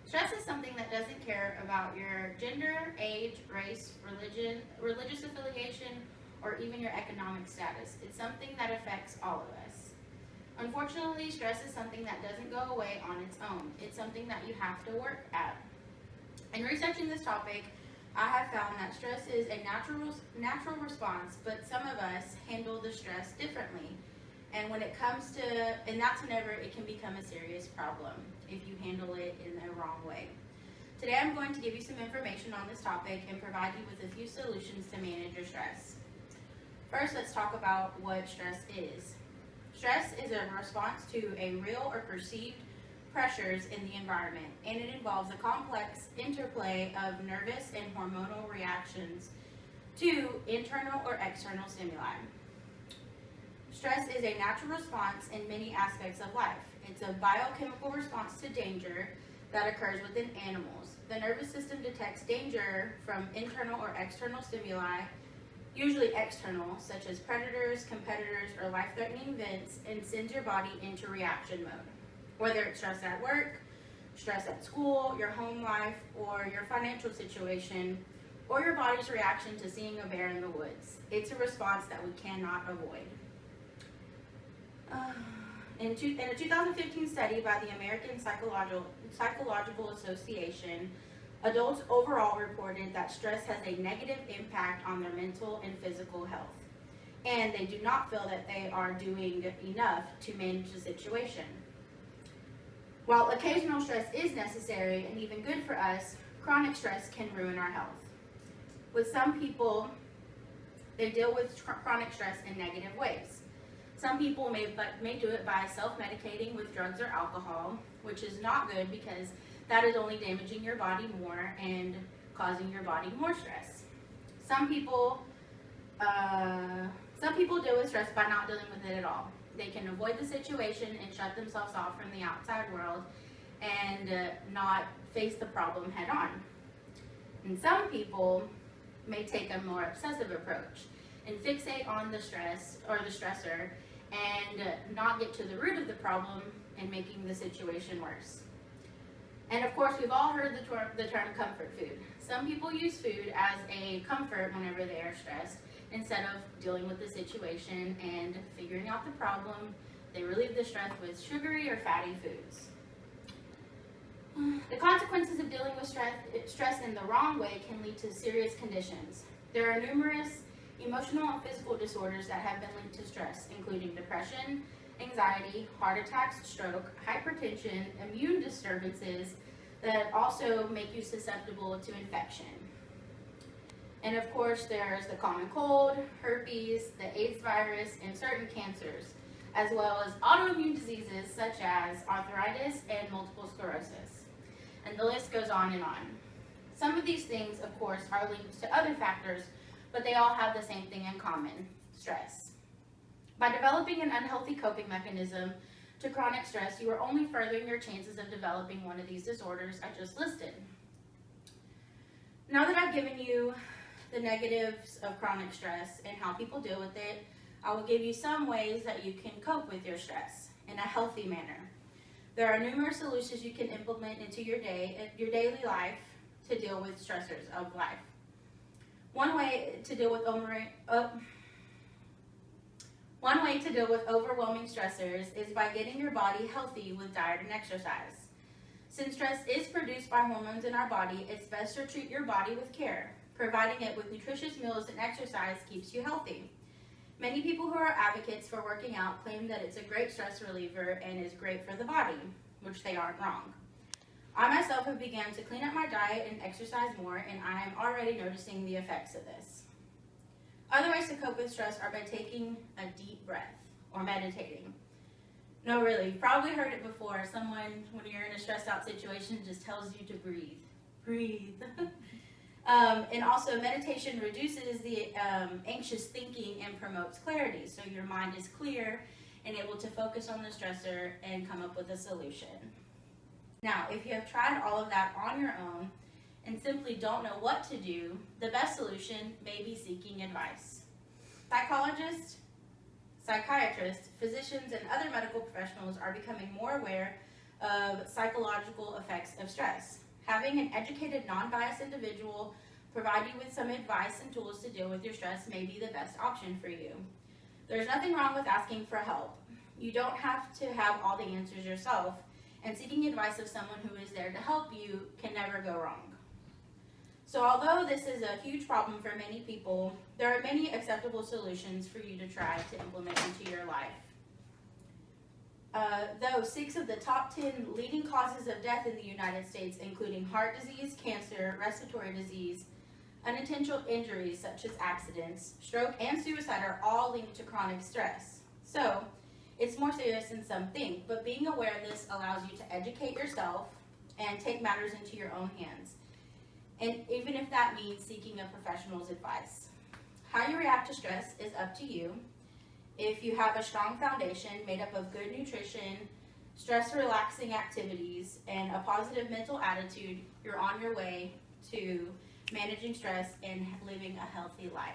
Stress is something that doesn't care about your gender, age, race, religion, religious affiliation, or even your economic status. It's something that affects all of us. Unfortunately, stress is something that doesn't go away on its own. It's something that you have to work at. In researching this topic, I have found that stress is a natural response, but some of us handle the stress differently. And when it comes to, and that's whenever it can become a serious problem if you handle it in the wrong way. Today I'm going to give you some information on this topic and provide you with a few solutions to manage your stress. First, let's talk about what stress is. Stress is a response to a real or perceived pressures in the environment, and it involves a complex interplay of nervous and hormonal reactions to internal or external stimuli. Stress is a natural response in many aspects of life. It's a biochemical response to danger that occurs within animals. The nervous system detects danger from internal or external stimuli, usually external, such as predators, competitors, or life-threatening events, and sends your body into reaction mode. Whether it's stress at work, stress at school, your home life, or your financial situation, or your body's reaction to seeing a bear in the woods. It's a response that we cannot avoid. In a 2015 study by the American Psychological Association, adults overall reported that stress has a negative impact on their mental and physical health, and they do not feel that they are doing enough to manage the situation. While occasional stress is necessary and even good for us, chronic stress can ruin our health. With some people, they deal with chronic stress in negative ways. Some people may do it by self-medicating with drugs or alcohol, which is not good because that is only damaging your body more and causing your body more stress. Some people deal with stress by not dealing with it at all. They can avoid the situation and shut themselves off from the outside world and not face the problem head on. And some people may take a more obsessive approach and fixate on the stress or the stressor and not get to the root of the problem and making the situation worse. And of course, we've all heard the term comfort food. Some people use food as a comfort whenever they are stressed. Instead of dealing with the situation and figuring out the problem, they relieve the stress with sugary or fatty foods. The consequences of dealing with stress in the wrong way can lead to serious conditions. There are numerous emotional and physical disorders that have been linked to stress, including depression, anxiety, heart attacks, stroke, hypertension, immune disturbances that also make you susceptible to infection. And of course, there's the common cold, herpes, the AIDS virus, and certain cancers, as well as autoimmune diseases such as arthritis and multiple sclerosis. And the list goes on and on. Some of these things, of course, are linked to other factors, but they all have the same thing in common: stress. By developing an unhealthy coping mechanism to chronic stress, you are only furthering your chances of developing one of these disorders I just listed. Now that I've given you the negatives of chronic stress and how people deal with it, I will give you some ways that you can cope with your stress in a healthy manner. There are numerous solutions you can implement into your daily life to deal with stressors of life. One way to deal with overwhelming stressors is by getting your body healthy with diet and exercise. Since stress is produced by hormones in our body, it's best to treat your body with care. Providing it with nutritious meals and exercise keeps you healthy. Many people who are advocates for working out claim that it's a great stress reliever and is great for the body, which they aren't wrong. I myself have begun to clean up my diet and exercise more, and I am already noticing the effects of this. Other ways to cope with stress are by taking a deep breath or meditating. No, really, you've probably heard it before. Someone, when you're in a stressed out situation, just tells you to breathe. Breathe. And also, meditation reduces the anxious thinking and promotes clarity, so your mind is clear and able to focus on the stressor and come up with a solution. Now, if you have tried all of that on your own and simply don't know what to do, the best solution may be seeking advice. Psychologists, psychiatrists, physicians, and other medical professionals are becoming more aware of psychological effects of stress. Having an educated, non-biased individual provide you with some advice and tools to deal with your stress may be the best option for you. There's nothing wrong with asking for help. You don't have to have all the answers yourself, and seeking advice of someone who is there to help you can never go wrong. So although this is a huge problem for many people, there are many acceptable solutions for you to try to implement into your life. Though 6 of the top 10 leading causes of death in the United States, including heart disease, cancer, respiratory disease, unintentional injuries such as accidents, stroke, and suicide, are all linked to chronic stress. So it's more serious than some think, but being aware of this allows you to educate yourself and take matters into your own hands. And even if that means seeking a professional's advice. How you react to stress is up to you. If you have a strong foundation made up of good nutrition, stress-relaxing activities, and a positive mental attitude, you're on your way to managing stress and living a healthy life.